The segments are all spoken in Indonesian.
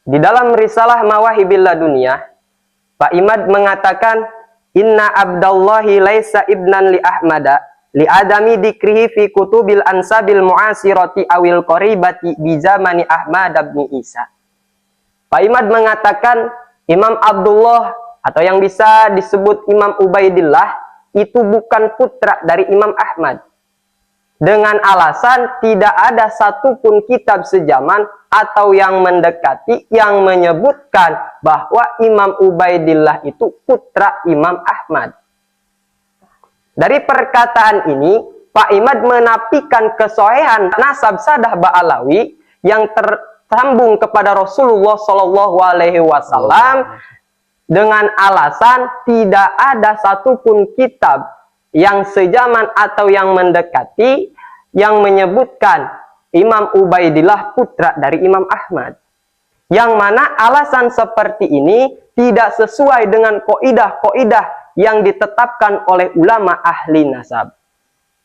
Di dalam risalah Mawahibil Laduniyah, Pak Imad mengatakan, Inna abdallahi laisa ibnan li Ahmada li adami dikrihi fi kutubil ansabil mu'asirati awil qaribati bi zamani Ahmad bin Isa. Pak Imad mengatakan Imam Abdullah atau yang bisa disebut Imam Ubaidillah itu bukan putra dari Imam Ahmad. Dengan alasan tidak ada satupun kitab sejaman atau yang mendekati yang menyebutkan bahwa Imam Ubaidillah itu putra Imam Ahmad. Dari perkataan ini, Pak Imad menafikan kesohihan nasab Sadah Ba'alawi yang tersambung kepada Rasulullah Shallallahu Alaihi Wasallam dengan alasan tidak ada satupun kitab yang sejaman atau yang mendekati yang menyebutkan Imam Ubaidillah putra dari Imam Ahmad. Yang mana alasan seperti ini tidak sesuai dengan kaidah-kaidah yang ditetapkan oleh ulama ahli nasab.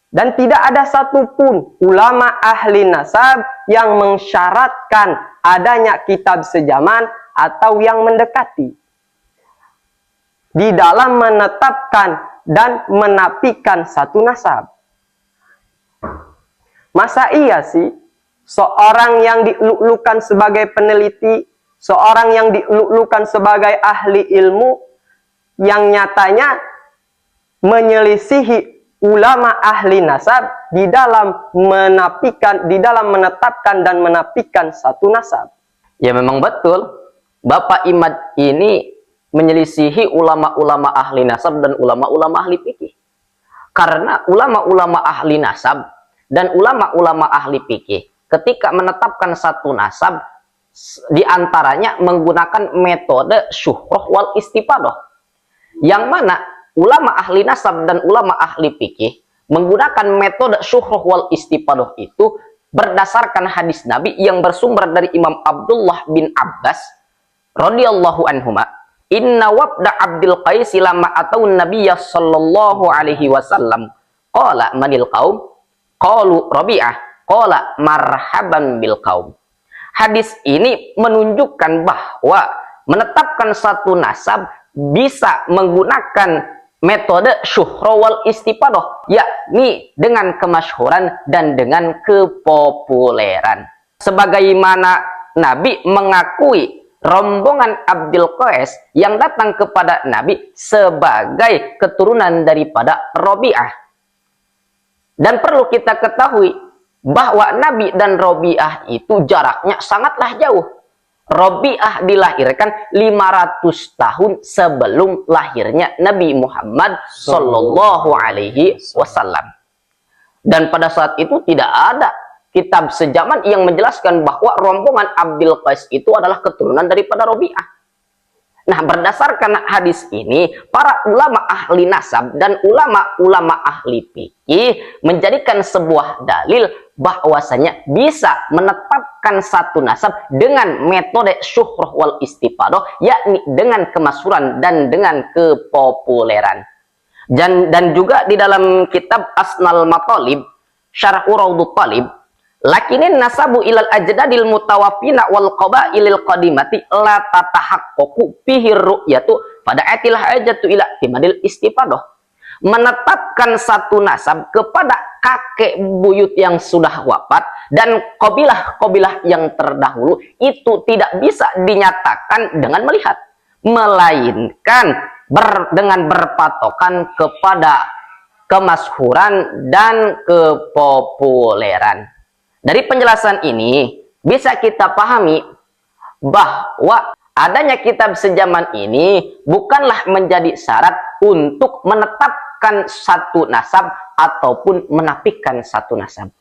Dan tidak ada satupun ulama ahli nasab yang mensyaratkan adanya kitab sejaman atau yang mendekati di dalam menetapkan dan menafikan satu nasab. Masa iya sih seorang yang dilulukan sebagai peneliti, seorang yang dilulukan sebagai ahli ilmu yang nyatanya menyelisihi ulama ahli nasab di dalam menafikan, di dalam menetapkan dan menafikan satu nasab? Ya memang betul, Bapak Imad ini menyelisihi ulama-ulama ahli nasab dan ulama-ulama ahli fikih. Karena ulama-ulama ahli nasab dan ulama-ulama ahli fikih ketika menetapkan satu nasab diantaranya menggunakan metode syuhrah wal istifadah, yang mana ulama ahli nasab dan ulama ahli fikih menggunakan metode syuhrah wal istifadah itu berdasarkan hadis Nabi yang bersumber dari Imam Abdullah bin Abbas radhiyallahu anhuma, inna wabda Abdul Qais lama atau Nabiya sallallahu alaihi wasallam qala manil qaum qalu Rabi'ah qala marhaban bil qaum. Hadis ini menunjukkan bahwa menetapkan satu nasab bisa menggunakan metode syuhrah wal istifadah, yakni dengan kemasyhuran dan dengan kepopuleran. Sebagaimana Nabi mengakui rombongan Abdul Qais yang datang kepada Nabi sebagai keturunan daripada Rabi'ah. Dan perlu kita ketahui bahwa Nabi dan Rabi'ah itu jaraknya sangatlah jauh. Rabi'ah dilahirkan 500 tahun sebelum lahirnya Nabi Muhammad Sallallahu Alaihi Wasallam. Dan pada saat itu tidak ada kitab sejaman yang menjelaskan bahwa rombongan Abdul Qais itu adalah keturunan daripada Rabi'ah. Nah, berdasarkan hadis ini, para ulama ahli nasab dan ulama-ulama ahli fikih menjadikan sebuah dalil bahwasanya bisa menetapkan satu nasab dengan metode syuhrah wal istifadah, yakni dengan kemasyhuran dan dengan kepopuleran. Dan juga di dalam kitab Asnal Matalib, Syarah Uraudut Talib, lakinin nasabu ilal ajdadil mutawafina wal qabailil qadimati la tatahaqqaqu fihi ru'yatu pada atilah ajatu ila timadil istifadah. Menetapkan satu nasab kepada kakek buyut yang sudah wafat dan kabilah-kabilah yang terdahulu itu tidak bisa dinyatakan dengan melihat, melainkan dengan berpatokan kepada kemasyhuran dan kepopuleran. Dari penjelasan ini bisa kita pahami bahwa adanya kitab sejaman ini bukanlah menjadi syarat untuk menetapkan satu nasab ataupun menafikan satu nasab.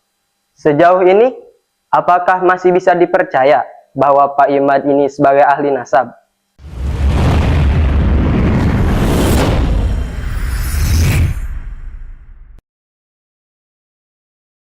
Sejauh ini, apakah masih bisa dipercaya bahwa Pak Imad ini sebagai ahli nasab?